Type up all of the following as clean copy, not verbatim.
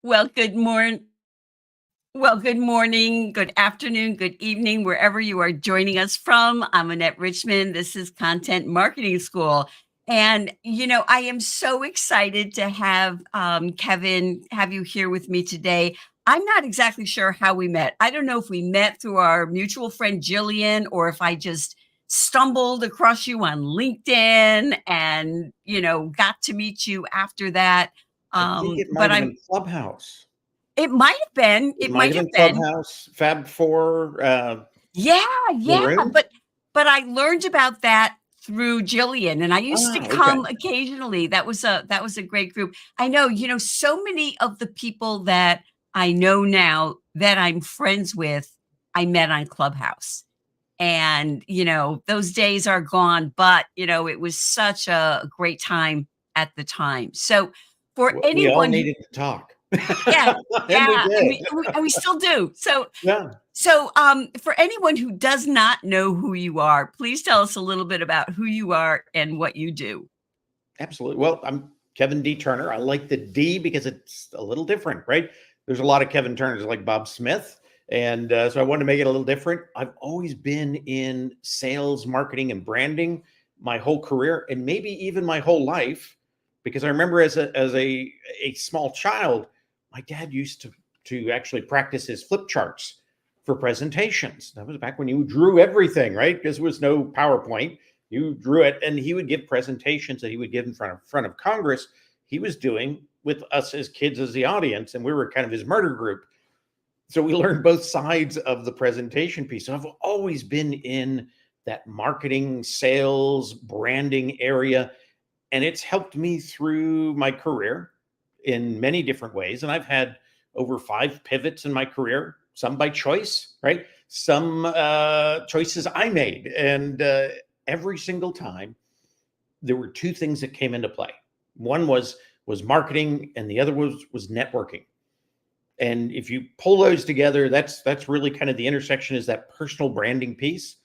Well, good morning. Well, good morning, good afternoon, good evening, wherever you are joining us from. I'm Annette Richmond. This is Content Marketing School. And, I am so excited to have Kevin have you here with me today. I'm not exactly sure how we met. I don't know if we met through our mutual friend Jillian or if I just stumbled across you on LinkedIn and, got to meet you after that. I think it But might have been Clubhouse. it might have been. It It might might have have been been. Clubhouse, Fab Four, Yeah, the yeah, room. but I learned about that through Jillian, and I used to Okay. come occasionally. That was a great group. I know, so many of the people that I know now that I'm friends with, I met on Clubhouse. And, those days are gone, but, it was such a great time at the time. So for We all anyone who needed to talk. yeah, And we yeah, did. and we still do. So Yeah, so, for anyone who does not know who you are, please tell us a little bit about who you are and what you do. absolutely. Well, I'm Kevin D. Turner. I like the D because it's a little different, right? There's a lot of Kevin Turners like Bob Smith. And so I wanted to make it a little different. I've always been in sales, marketing, and branding my whole career, and maybe even my whole life, because I remember as a small child, my dad used to actually practice his flip charts for presentations. That was back when you drew everything, right? Because there was no PowerPoint. You drew it, and he would give presentations that he would give in front of Congress. He was doing with us as kids as the audience, and we were kind of his murder group. So we learned both sides of the presentation piece. So I've always been in that marketing, sales, branding area, and it's helped me through my career in many different ways. And I've had over 5 pivots in my career, some by choice, right? Some choices I made. And every single time, there were 2 things that came into play. One was marketing, and the other was networking. And if you pull those together, that's really kind of the intersection, is that personal branding piece.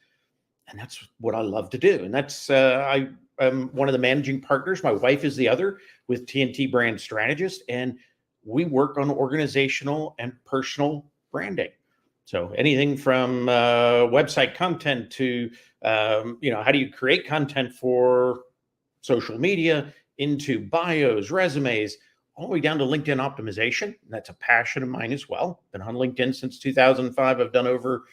And that's what I love to do. And that's I'm one of the managing partners. My wife is the other, with TNT Brand Strategist, and we work on organizational and personal branding. So anything from website content to how do you create content for social media, into bios, resumes, all the way down to LinkedIn optimization. That's a passion of mine as well. Been on LinkedIn since 2005. I've done over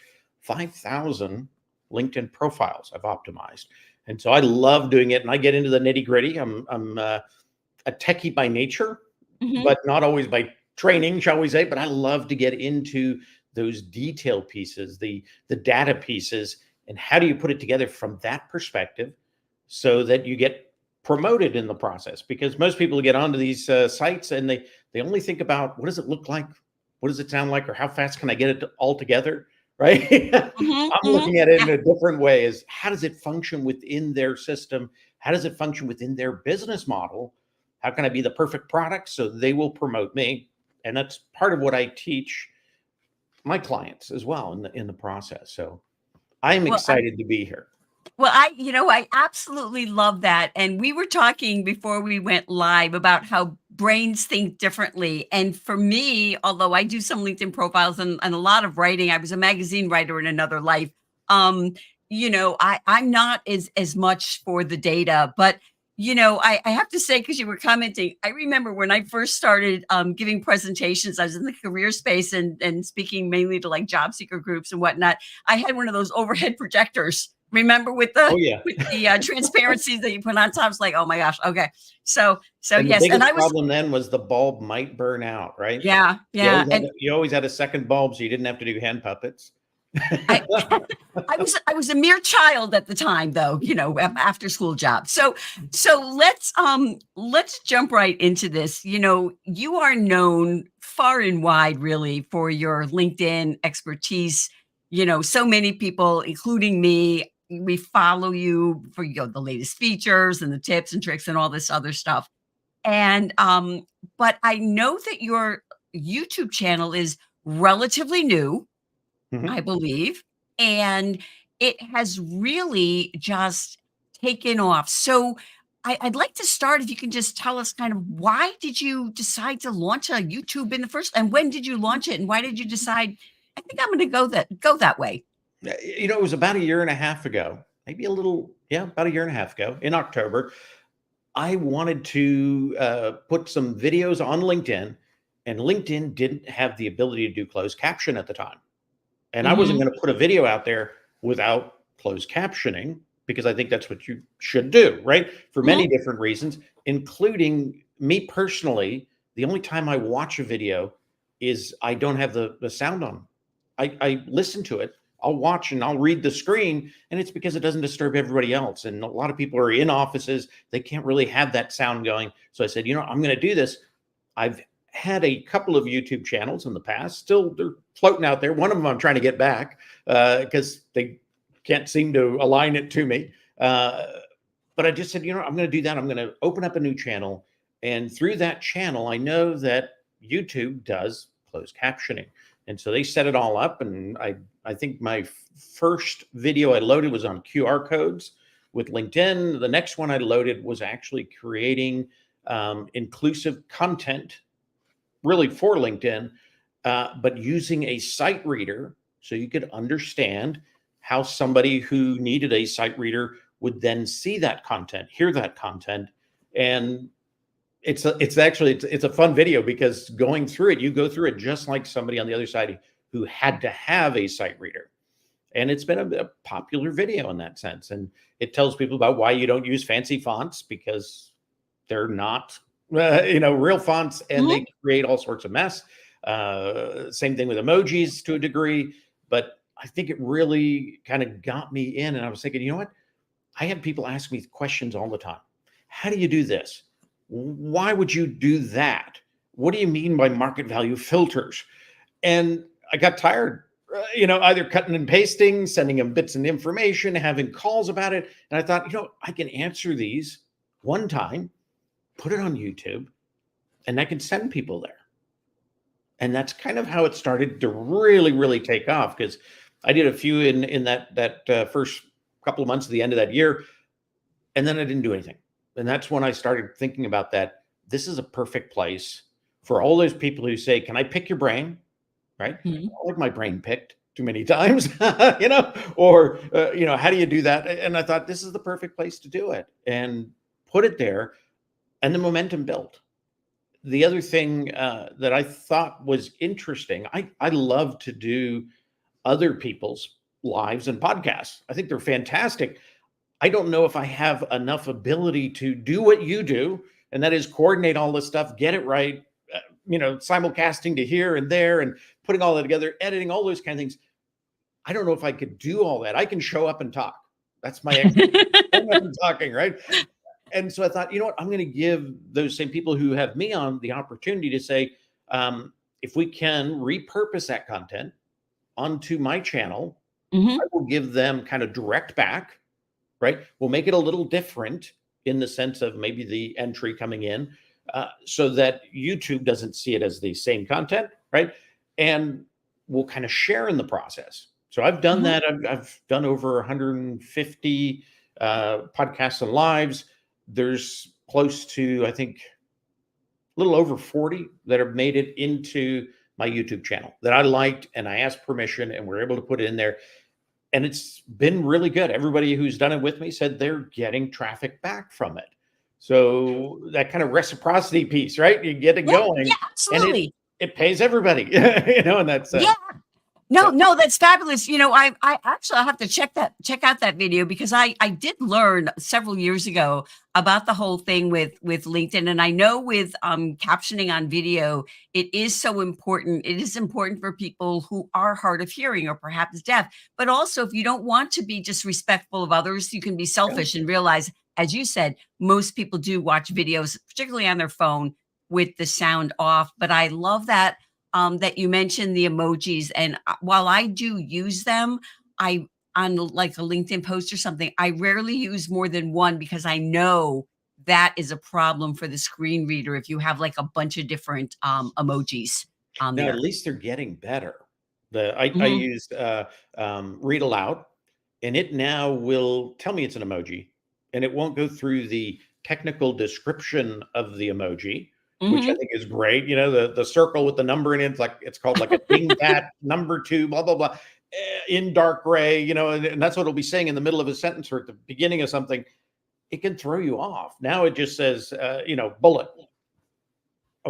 5,000 LinkedIn profiles I've optimized. And so I love doing it, and I get into the nitty gritty. I'm a techie by nature, Mhm. but not always by training, shall we say. But I love to get into those detail pieces, the data pieces, and how do you put it together from that perspective so that you get promoted in the process. Because most people get onto these sites, and they only think about, what does it look like, what does it sound like, or how fast can I get it all together, right? Mhm, I'm mhm. looking at it Yeah. in a different way: is how does it function within their system, how does it function within their business model, how can I be the perfect product so they will promote me. And that's part of what I teach my clients as well in the process. So I'm Well, I excited to be here. I absolutely love that, and we were talking before we went live about how brains think differently, and for me, although I do some LinkedIn profiles and a lot of writing, I was a magazine writer in another life. um, I'm not as much for the data, but, I have to say, because you were commenting, I remember when I first started, giving presentations. I was in the career space and speaking mainly to, like, job seeker groups and whatnot. I had one of those overhead projectors. Remember with Oh the yeah. transparencies that you put on top? It's like, "Oh my gosh, okay." So And the yes, and biggest I was problem then was the bulb might burn out, right? yeah, You yeah, always had and you always had a second bulb, so you didn't have to do hand puppets. I I was a mere child at the time though, after school job. So let's jump right into this. You are known far and wide really for your LinkedIn expertise. So many people, including me, we follow you for the latest features and the tips and tricks and all this other stuff. And but I know that your YouTube channel is relatively new, I Mhm. believe, and it has really just taken off. So I'd like to start if you can just tell us kind of why did you decide to launch a YouTube in the first, and when did you launch it, and why did you decide, I think I'm going to go that way? It was about a year and a half ago, maybe a little, yeah, about a year and a half ago in October. I wanted to put some videos on LinkedIn, and LinkedIn didn't have the ability to do closed caption at the time. And I wasn't Hmm. going to put a video out there without closed captioning because I think that's what you should do, right? For Hmm. many different reasons, including me personally. The only time I watch a video is I don't have the sound on. I listen to it. I'll watch and I'll read the screen, and it's because it doesn't disturb everybody else. And a lot of people are in offices, they can't really have that sound going. So I said, I'm going to do this. I've had a couple of YouTube channels in the past. Still, they're floating out there. One of them I'm trying to get back because they can't seem to align it to me. But I just said, I'm going to do that. I'm going to open up a new channel. And through that channel, I know that YouTube does closed captioning. And so they set it all up. And I think my first video I loaded was on QR codes with LinkedIn. The next one I loaded was actually creating inclusive content really for LinkedIn, but using a sight reader so you could understand how somebody who needed a sight reader would then see that content, hear that content. And it's a fun video because going through it, you go through it just like somebody on the other side who had to have a sight reader. And it's been a popular video in that sense. And it tells people about why you don't use fancy fonts because they're not, real fonts, and Hmm. they create all sorts of mess. Same thing with emojis to a degree. But I think it really kind of got me in. And I was thinking, you know what? I have people ask me questions all the time. How do you do this? Why would you do that? What do you mean by market value filters? And I got tired, either cutting and pasting, sending them bits and information, having calls about it. And I thought, I can answer these one time, put it on YouTube, and I can send people there. And that's kind of how it started to really, really take off because I did a few in that first couple of months at the end of that year, and then I didn't do anything. And that's when I started thinking about that. This is a perfect place for all those people who say, "Can I pick your brain?" Right? I Hmm. don't like my brain picked too many times, or how do you do that? And I thought this is the perfect place to do it and put it there, and the momentum built. The other thing that I thought was interesting, I love to do other people's lives and podcasts. I think they're fantastic. I don't know if I have enough ability to do what you do, and that is coordinate all this stuff, get it right, simulcasting to here and there, and putting all that together, editing, all those kind of things. I don't know if I could do all that. I can show up and talk. That's my expertise. Showing up and talking, right? And so I thought, you know what? I'm going to give those same people who have me on the opportunity to say, if we can repurpose that content onto my channel, I Hmm. will give them kind of direct back, right? We'll make it a little different in the sense of maybe the entry coming in so that YouTube doesn't see it as the same content, right? And we'll kind of share in the process. So I've done Hmm. that. I've done over 150 podcasts and lives. There's close to, I think, a little over 40 that have made it into my YouTube channel that I liked, and I asked permission and we're able to put it in there. And it's been really good. Everybody who's done it with me said they're getting traffic back from it. So that kind of reciprocity piece, right? You get it Yeah, going, yeah, and it absolutely. it pays everybody, in that Yeah. sense. No, no, that's fabulous. I actually I'll have to check out that video because I did learn several years ago about the whole thing with LinkedIn. And I know with captioning on video, it is so important. It is important for people who are hard of hearing or perhaps deaf. But also if you don't want to be just respectful of others, you can be Yeah. selfish and realize, as you said, most people do watch videos, particularly on their phone, with the sound off. But I love that you mentioned the emojis. And while I do use them, I on like a LinkedIn post or something, I rarely use more than one because I know that is a problem for the screen reader if you have like a bunch of different emojis on Now, at there. least they're getting better. I Mhm. used read aloud, and it now will tell me it's an emoji, and it won't go through the technical description of the emoji, which I Mhm. think is great. You know, the circle with the number in it, it's called like a dingbat number two, blah blah blah, in dark gray. You know, and that's what it'll be saying in the middle of a sentence or at the beginning of something. It can throw you off. Now it just says, bullet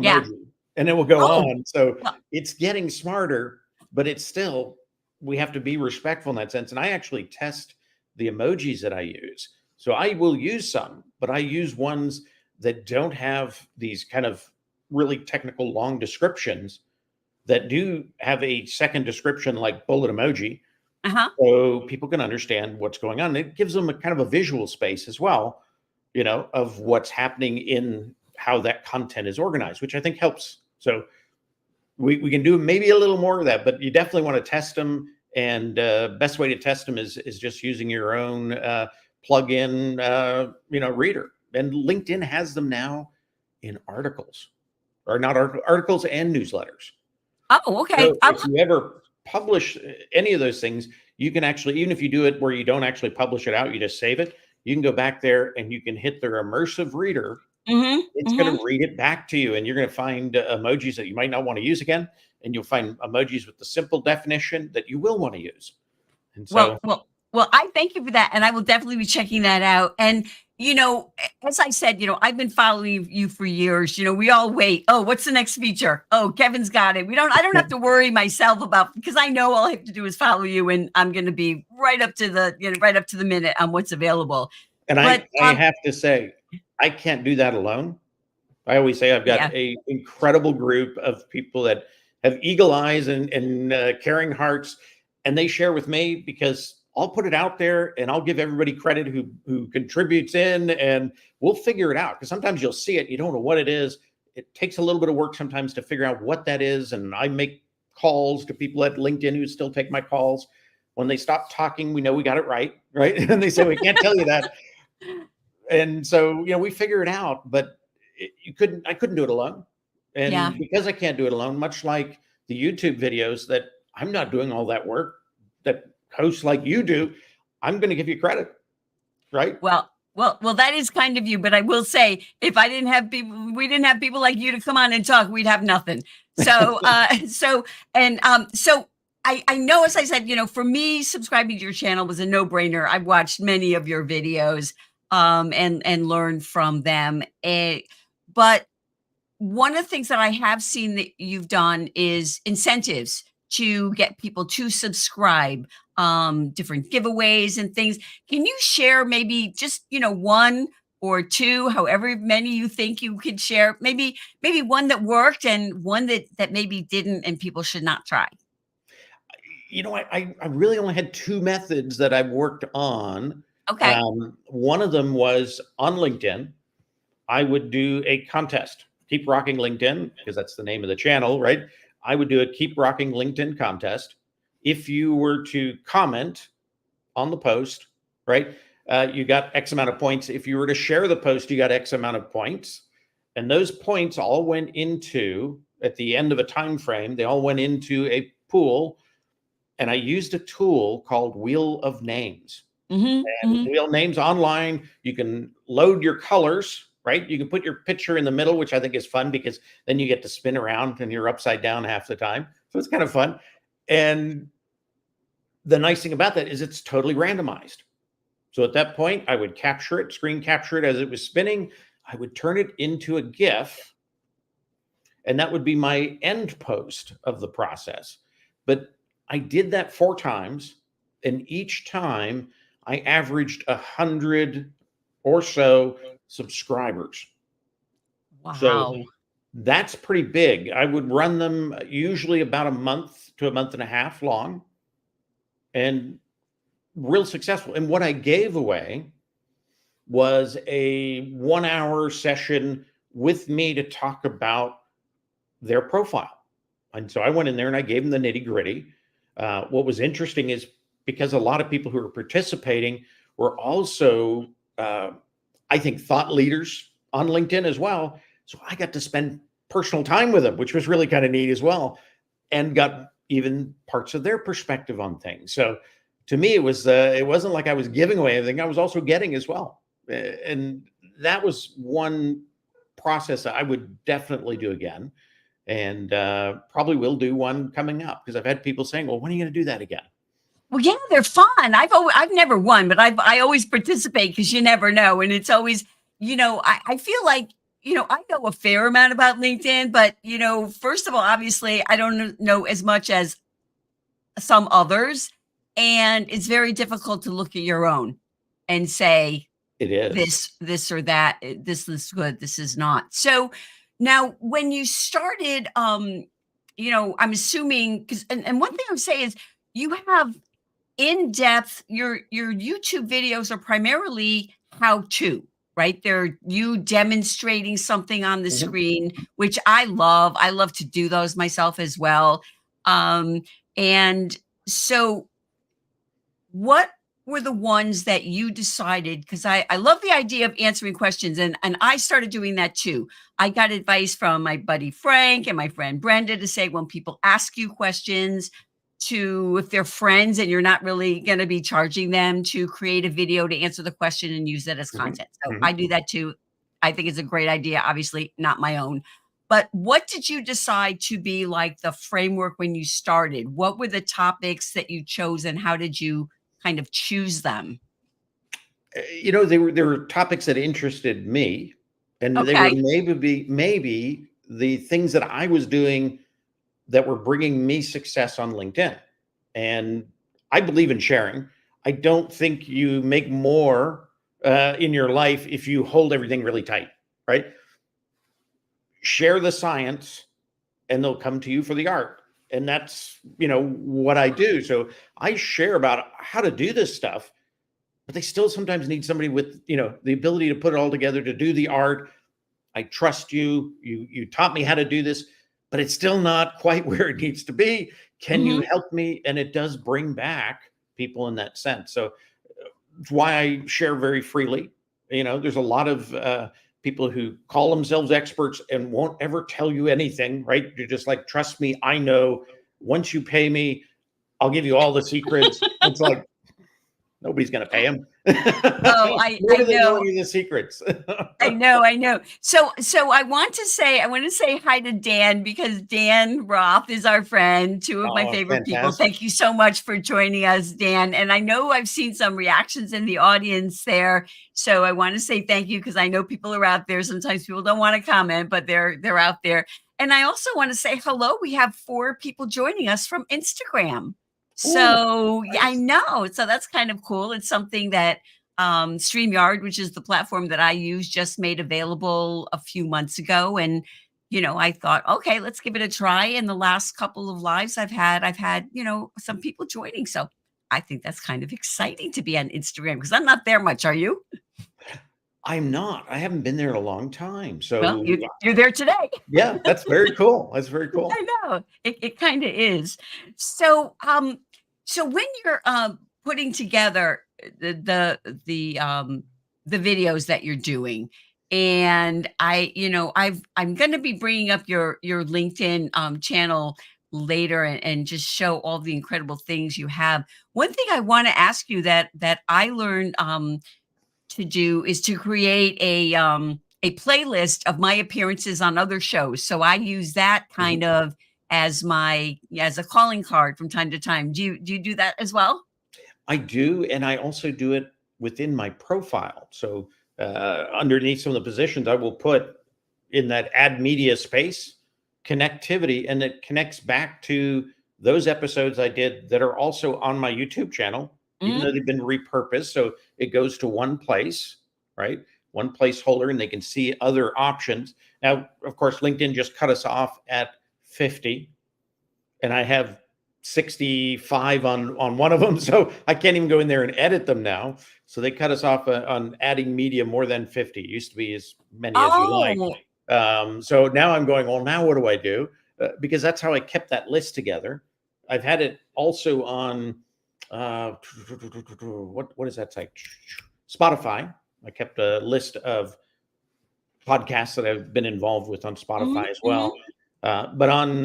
Yeah. emoji, and it will go Oh, on. So well, it's getting smarter, but it's still, we have to be respectful in that sense. And I actually test the emojis that I use. So I will use some, but I use ones that don't have these kind of really technical long descriptions that do have a second description like bullet emoji, uh-huh. so people can understand what's going on. It gives them a kind of a visual space as well, of what's happening in how that content is organized, which I think helps. So we can do maybe a little more of that, but you definitely want to test them. And best way to test them is just using your own plug-in, reader. And LinkedIn has them now in articles, or not articles and newsletters. Oh, okay. So if you ever publish any of those things, you can actually, even if you do it where you don't actually publish it out, you just save it, you can go back there and you can hit their immersive reader. Mhm. It's going Mhm. to read it back to you, and you're going to find emojis that you might not want to use again. And you'll find emojis with the simple definition that you will want to use. And Well, so, well, well, I thank you for that, and I will definitely be checking that out. And as I said, I've been following you for years. We all wait. Oh, what's the next feature? Oh, Kevin's got it. I don't have to worry myself about because I know all I have to do is follow you, and I'm going to be right up to the minute on what's available. and But I have to say, I can't do that alone. I always say I've got yeah, a incredible group of people that have eagle eyes and caring hearts, and they share with me because I'll put it out there and I'll give everybody credit who contributes in, and we'll figure it out. Because sometimes you'll see it, you don't know what it is. It takes a little bit of work sometimes to figure out what that is, and I make calls to people at LinkedIn who still take my calls. When they stop talking, we know we got it right, right? And they say we can't tell you that, and so we figure it out, but I couldn't do it alone. yeah. And because I can't do it alone, much like the YouTube videos, that I'm not doing all that work that hosts like you do, I'm going to give you credit, right? Well, that is kind of you, but I will say, if I didn't have people, we didn't have people like you to come on and talk, we'd have nothing. So, so I know, as I said, for me, subscribing to your channel was a no brainer. I've watched many of your videos, and learned from them. But one of the things that I have seen that you've done is incentives to get people to subscribe, different giveaways and things. Can you share maybe just, one or two, however many you think you could share? Maybe one that worked and one that maybe didn't and people should not try. I really only had two methods that I've worked on. Okay. One of them was on LinkedIn. I would do a contest, Keep Rocking LinkedIn, because that's the name of the channel, right? I would do a Keep Rocking LinkedIn contest. If you were to comment on the post, right, you got X amount of points. If you were to share the post, you got X amount of points. And those points all went into, at the end of a time frame, they all went into a pool. And I used a tool called Wheel of Names. Hmm. And Hmm. Wheel Names online, you can load your colors, right? You can put your picture in the middle, which I think is fun because then you get to spin around and you're upside down half the time. So it's kind of fun. And the nice thing about that is it's totally randomized. So at that point, I would capture it, screen capture it as it was spinning. I would turn it into a GIF, and that would be my end post of the process. But I did that 4 times, and each time I averaged 100 or so subscribers. So Wow. that's pretty big. I would run them usually about a month to a month and a half long, and real successful. And what I gave away was a 1 hour session with me to talk about their profile. And so I went in there and I gave them the nitty gritty. What was interesting is because a lot of people who are participating were also, I think, thought leaders on LinkedIn as well. So I got to spend personal time with them, which was really kind of neat as well, and got even parts of their perspective on things. So to me, it wasn't like I was giving away anything; I was also getting as well, and that was one process that I would definitely do again, and probably will do one coming up because I've had people saying, "Well, when are you going to do that again?" Well, yeah, they're fun. I've never won, but I always participate because you never know, and it's always, I feel like, I know a fair amount about LinkedIn, but first of all, obviously, I don't know as much as some others, and it's very difficult to look at your own and say It is. this or that. This is good. This is not. So now, when you started, I'm assuming and one thing I'm saying is you have in-depth your YouTube videos are primarily how to, right? They're you demonstrating something on the Mhm. screen, which I love. I love to do those myself as well. Um, and so what were the ones that you decided? Because I love the idea of answering questions, and I started doing that too. I got advice from my buddy Frank and my friend Brenda to say when people ask you questions, to if they're friends and you're not really going to be charging them to create a video to answer the question and use that as Mhm. content. So I Mhm. do that too. I think it's a great idea, obviously not my own. But what did you decide to be like the framework when you started? What were the topics that you chose and how did you kind of choose them? They were topics that interested me, and they were Okay. maybe the things that I was doing that were bringing me success on LinkedIn. And I believe in sharing. I don't think you make more in your life if you hold everything really tight, right? Share the science, and they'll come to you for the art. And that's what I do. So I share about how to do this stuff, but they still sometimes need somebody with the ability to put it all together to do the art. I trust you. You taught me how to do this, but it's still not quite where it needs to be. Can you Mhm. help me? And it does bring back people in that sense. So it's why I share very freely. There's a lot of people who call themselves experts and won't ever tell you anything, right? You're just like, trust me, I know. Once you pay me, I'll give you all the secrets. It's like, nobody's going to pay him. Oh, Where I do they know know. any of the secrets? I know. So I want to say hi to Dan because Dan Roth is our friend, two of my Oh, favorite people. fantastic. Thank you so much for joining us, Dan. And I know I've seen some reactions in the audience there. So I want to say thank you because I know people are out there. Sometimes people don't want to comment, but they're out there. And I also want to say hello. We have 4 people joining us from Instagram. Oh, So yeah, I nice. know. So that's kind of cool. It's something that StreamYard, which is the platform that I use, just made available a few months ago. And, I thought, okay, let's give it a try. And the last couple of lives I've had, some people joining. So I think that's kind of exciting to be on Instagram because I'm not there much. Are you? I'm not. I haven't been there in a long time. Well, So, you're there today. yeah, that's very cool. That's very cool. I know. It kind of is. So, so when you're putting together the videos that you're doing, and I'm going to be bringing up your LinkedIn channel later and just show all the incredible things you have. One thing I want to ask you that I learned to do is to create a playlist of my appearances on other shows. So I use that Mhm. kind of as a calling card from time to time. Do you do that as well? I do, and I also do it within my profile. So, underneath some of the positions, I will put in that add media space connectivity, and it connects back to those episodes I did that are also on my YouTube channel, even Mhm. though they've been repurposed. So it goes to one place, right? One placeholder, and they can see other options. Now, of course, LinkedIn just cut us off at 50, and I have 65 on one of them, so I can't even go in there and edit them now. So they cut us off on adding media more than 50. It used to be as many as you like. Oh, So now I'm going, well, now what do I do? Because that's how I kept that list together. I've had it also on what is that site? Spotify. I kept a list of podcasts that I've been involved with on mhm, Spotify as mhm. well. But on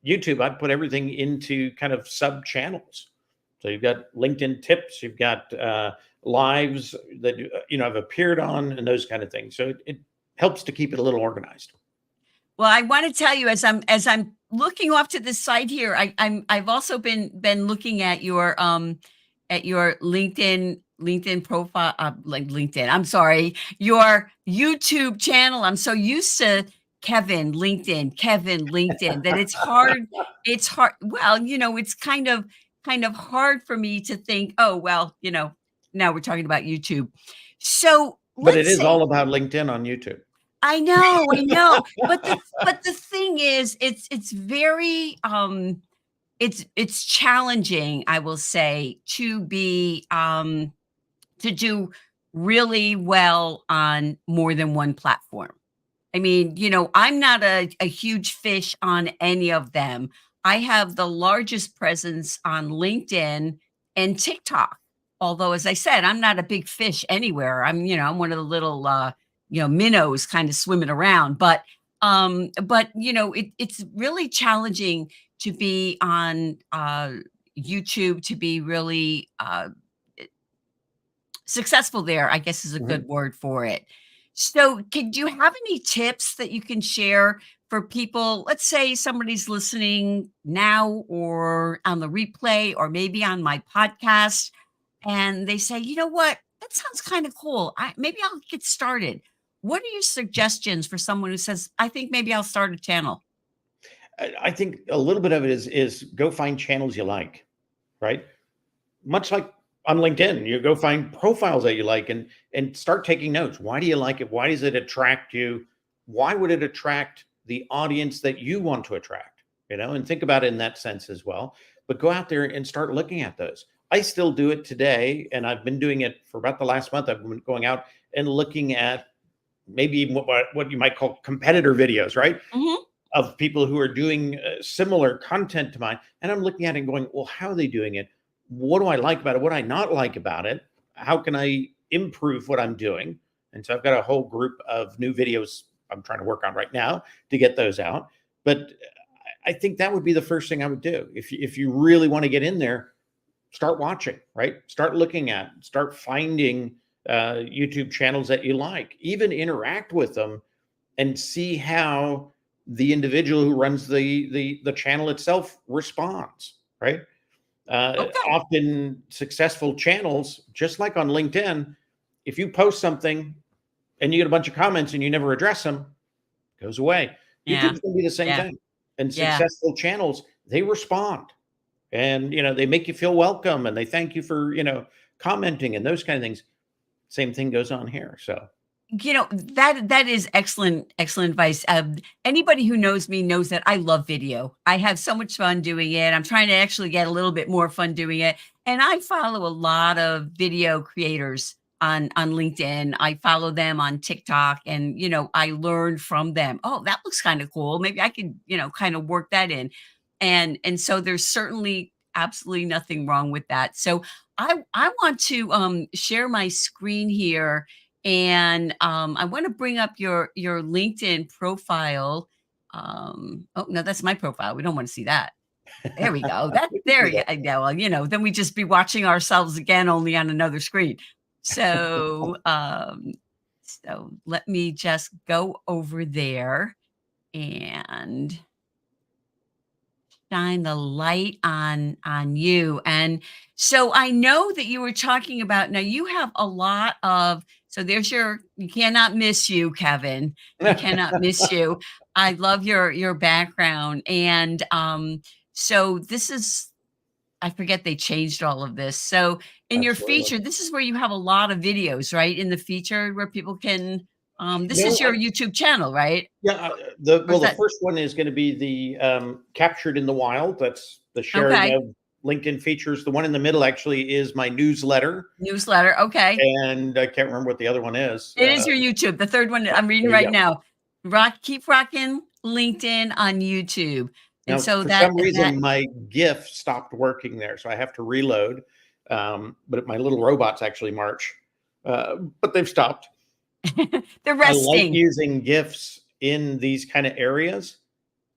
YouTube, I put everything into kind of sub channels. So you've got LinkedIn tips, you've got lives that I've appeared on, and those kind of things. So it helps to keep it a little organized. Well, I wanna tell you as I'm looking off to the side here, I've also been looking at your LinkedIn profile, like LinkedIn, I'm sorry, your YouTube channel. I'm so used to Kevin, LinkedIn, that it's hard well, it's kind of hard for me to think, "Oh, well, now we're talking about YouTube." So, But it let's is say all about LinkedIn on YouTube. I know, but the thing is, it's very, it's challenging, I will say, to do really well on more than one platform. I mean, I'm not a huge fish on any of them. I have the largest presence on LinkedIn and TikTok. Although, as I said, I'm not a big fish anywhere. I'm one of the little, minnows kind of swimming around. It's really challenging to be on YouTube, to be really successful there, I guess is a Mhm. good word for it. So, do you have any tips that you can share for people? Let's say somebody's listening now or on the replay or maybe on my podcast, and they say, you know what? That sounds kind of cool. Maybe I'll get started. What are your suggestions for someone who says, I think maybe I'll start a channel? I think a little bit of it is go find channels you like, right? Much like on LinkedIn, you go find profiles that you like and start taking notes. Why do you like it? Why does it attract you? Why would it attract the audience that you want to attract? And think about it in that sense as well. But go out there and start looking at those. I still do it today, and I've been doing it for about the last month. I've been going out and looking at maybe even what you might call competitor videos, right? Hmm. Of people who are doing similar content to mine. And I'm looking at it and going, well, how are they doing it? What do I like about it? What do I not like about it? How can I improve what I'm doing? And so I've got a whole group of new videos I'm trying to work on right now to get those out. But I think that would be the first thing I would do. If you really want to get in there, start watching, right? Start looking at, start finding YouTube channels that you like, even interact with them and see how the individual who runs the channel itself responds, right? Okay. Often successful channels, just like on LinkedIn, if you post something and you get a bunch of comments and you never address them, it goes away. Yeah. YouTube's going to be the same Yeah. thing. And Yeah. successful channels, they respond, and they make you feel welcome, and they thank you for commenting and those kind of things. Same thing goes on here. So That is excellent advice. Anybody who knows me knows that I love video. I have so much fun doing it. I'm trying to actually get a little bit more fun doing it, and I follow a lot of video creators on LinkedIn. I follow them on TikTok, and I learn from them. Oh, that looks kind of cool. Maybe I could kind of work that in, and so there's certainly absolutely nothing wrong with that. So I want to share my screen here, and I want to bring up your LinkedIn profile. Oh no, that's my profile. We don't want to see that. There we go. That we can there see you that. yeah, well, then we just be watching ourselves again, only on another screen. So let me just go over there and shine the light on you. And so I know that you were talking about, now you have a lot of, so there's you cannot miss you, Kevin. You cannot miss you. I love your background. And So this is I forget they changed all of this. So in your Absolutely. feature, this is where you have a lot of videos, right? In the feature where people can this is No, your YouTube channel, right? yeah, Or is the that first one is gonna be the, captured in the wild. That's the sharing okay? of LinkedIn features. The one in the middle actually is my newsletter, Newsletter. Okay. and I can't remember what the other one is. It is your YouTube. The third one I'm reading There you right go. now. Keep rocking LinkedIn on YouTube. And Now, so for some that reason, my GIF stopped working there, so I have to reload. But my little robots actually march, but they've stopped. they're I like resting. using GIFs in these kind of areas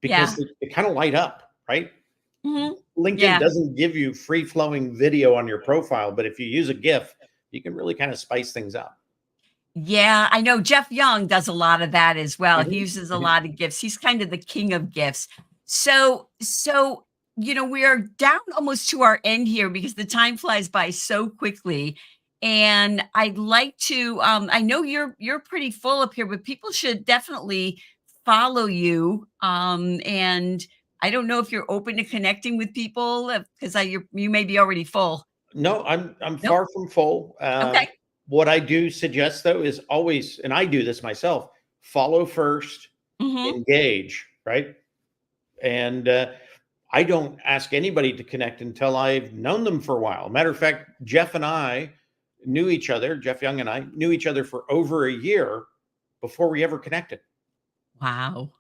because Yeah. they kind of light up, right? Mhm. LinkedIn Yeah. doesn't give you free flowing video on your profile, but if you use a GIF, you can really kind of spice things up. Yeah, I know Jeff Young does a lot of that as well. He Mhm, uses a mhm. lot of gifts. He's kind of the king of gifts. So, we are down almost to our end here because the time flies by so quickly. And I'd like to I know you're pretty full up here, but people should definitely follow you. And I don't know if you're open to connecting with people because you may be already full. No, I'm Nope. far from full. Okay. What I do suggest though is always, and I do this myself, follow first, Hmm. engage, right? And I don't ask anybody to connect until I've known them for a while. Matter of fact, Jeff and I knew each other. Jeff Young and I knew each other for over a year before we ever connected Wow.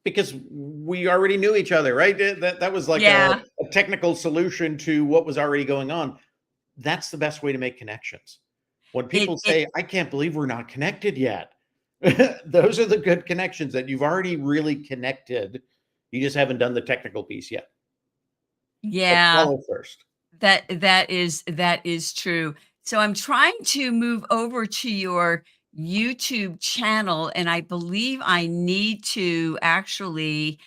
because we already knew each other, right? That was like Yeah. a technical solution to what was already going on. That's the best way to make connections. When It people it say, I can't believe we're not connected yet, those are the good connections that you've already really connected. You just haven't done the technical piece yet. But yeah, follow first. that is true. So I'm trying to move over to your YouTube channel, and I believe I need to actually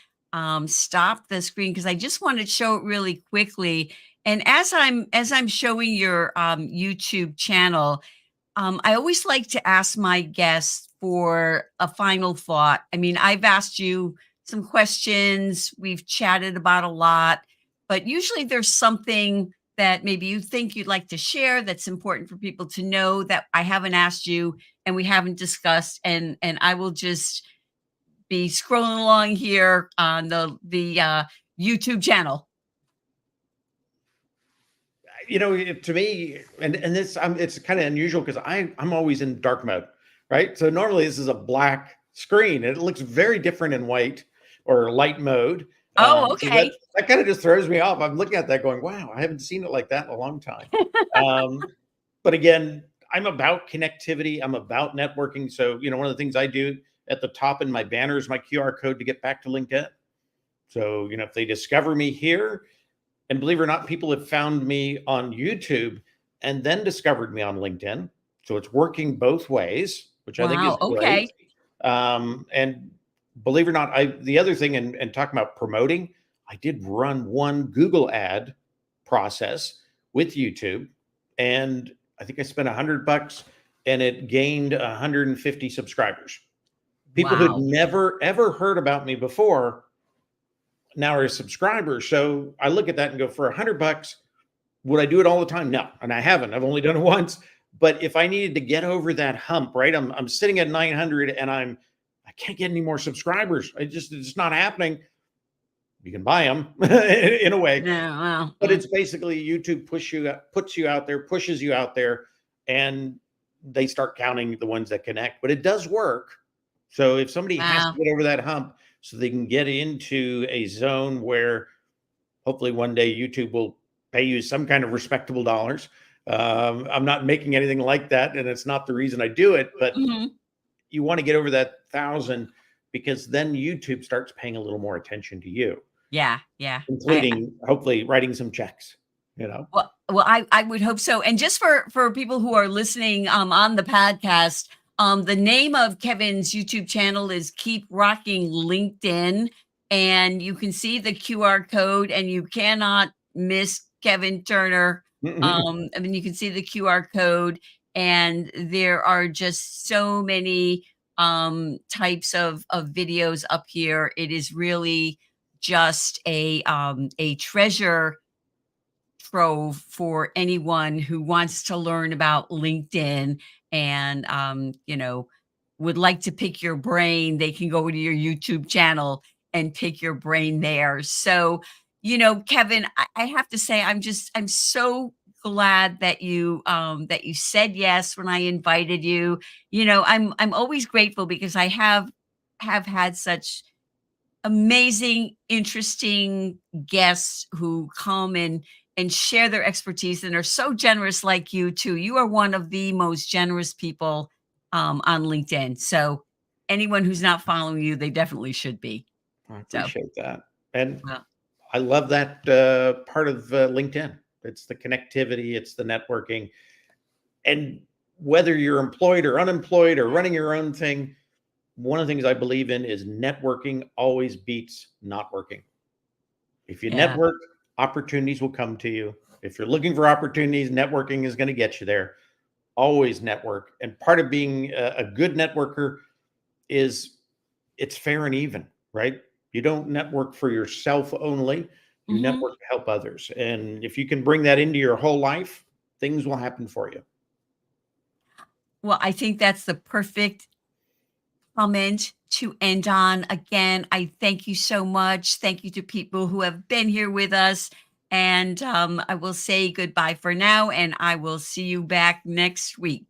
stop the screen because I just want to show it really quickly. And as I'm showing your YouTube channel, I always like to ask my guests for a final thought. I mean, I've asked you some questions, we've chatted about a lot, but usually there's something that maybe you think you'd like to share that's important for people to know that I haven't asked you and we haven't discussed. And I will just be scrolling along here on the YouTube channel. To me, and this, it's kind of unusual because I'm always in dark mode, right? So normally this is a black screen. It looks very different in white or light mode. Oh, So that okay. that kind of just throws me off. I'm looking at that going, wow, I haven't seen it like that in a long time. Um, but again, I'm about connectivity. I'm about networking. So one of the things I do at the top in my banner is my QR code to get back to LinkedIn. So if they discover me here, and believe it or not, people have found me on YouTube and then discovered me on LinkedIn. So it's working both ways, which I think Wow. is great. Okay. And believe it or not, the other thing, and talking about promoting, I did run one Google ad process with YouTube, and I think I spent $100 and it gained 150 subscribers. People who'd Wow. never ever heard about me before now are subscribers. So I look at that and go, for $100, would I do it all the time? No, and I haven't. I've only done it once. But if I needed to get over that hump, right? I'm sitting at 900 and I can't get any more subscribers. It's not happening. You can buy them in a way, Yeah. Well. but it's basically YouTube puts you out there, pushes you out there, and they start counting the ones that connect. But it does work. So if somebody has Wow. to get over that hump, so they can get into a zone where hopefully one day YouTube will pay you some kind of respectable dollars. I'm not making anything like that, and it's not the reason I do it. But Mhm. you want to get over that 1,000 because then YouTube starts paying a little more attention to you, Yeah, yeah. I including hopefully writing some checks. You know, I would hope so. And just for people who are listening on the podcast, the name of Kevin's YouTube channel is Keep Rocking LinkedIn, and you can see the QR code, and you cannot miss Kevin Turner. I mean, you can see the QR code, and there are just so many types of videos up here. It is really just a treasure trove for anyone who wants to learn about LinkedIn and, would like to pick your brain. They can go to your YouTube channel and pick your brain there. So, Kevin, I have to say, I'm so glad that you said yes when I invited you. I'm always grateful because I have had such amazing, interesting guests who come and share their expertise and are so generous like you too. You are one of the most generous people on LinkedIn. So anyone who's not following you, they definitely should be. I So, appreciate that. And well, I love that part of LinkedIn. It's the connectivity, it's the networking. And whether you're employed or unemployed or running your own thing, one of the things I believe in is networking always beats not working. If you yeah. network, opportunities will come to you. If you're looking for opportunities, networking is going to get you there. Always network. And part of being a good networker is it's fair and even, right? You don't network for yourself only. You Mhm. network to help others. And if you can bring that into your whole life, things will happen for you. Well, I think that's the perfect comment to end on. Again, I thank you so much. Thank you to people who have been here with us. And I will say goodbye for now, and I will see you back next week.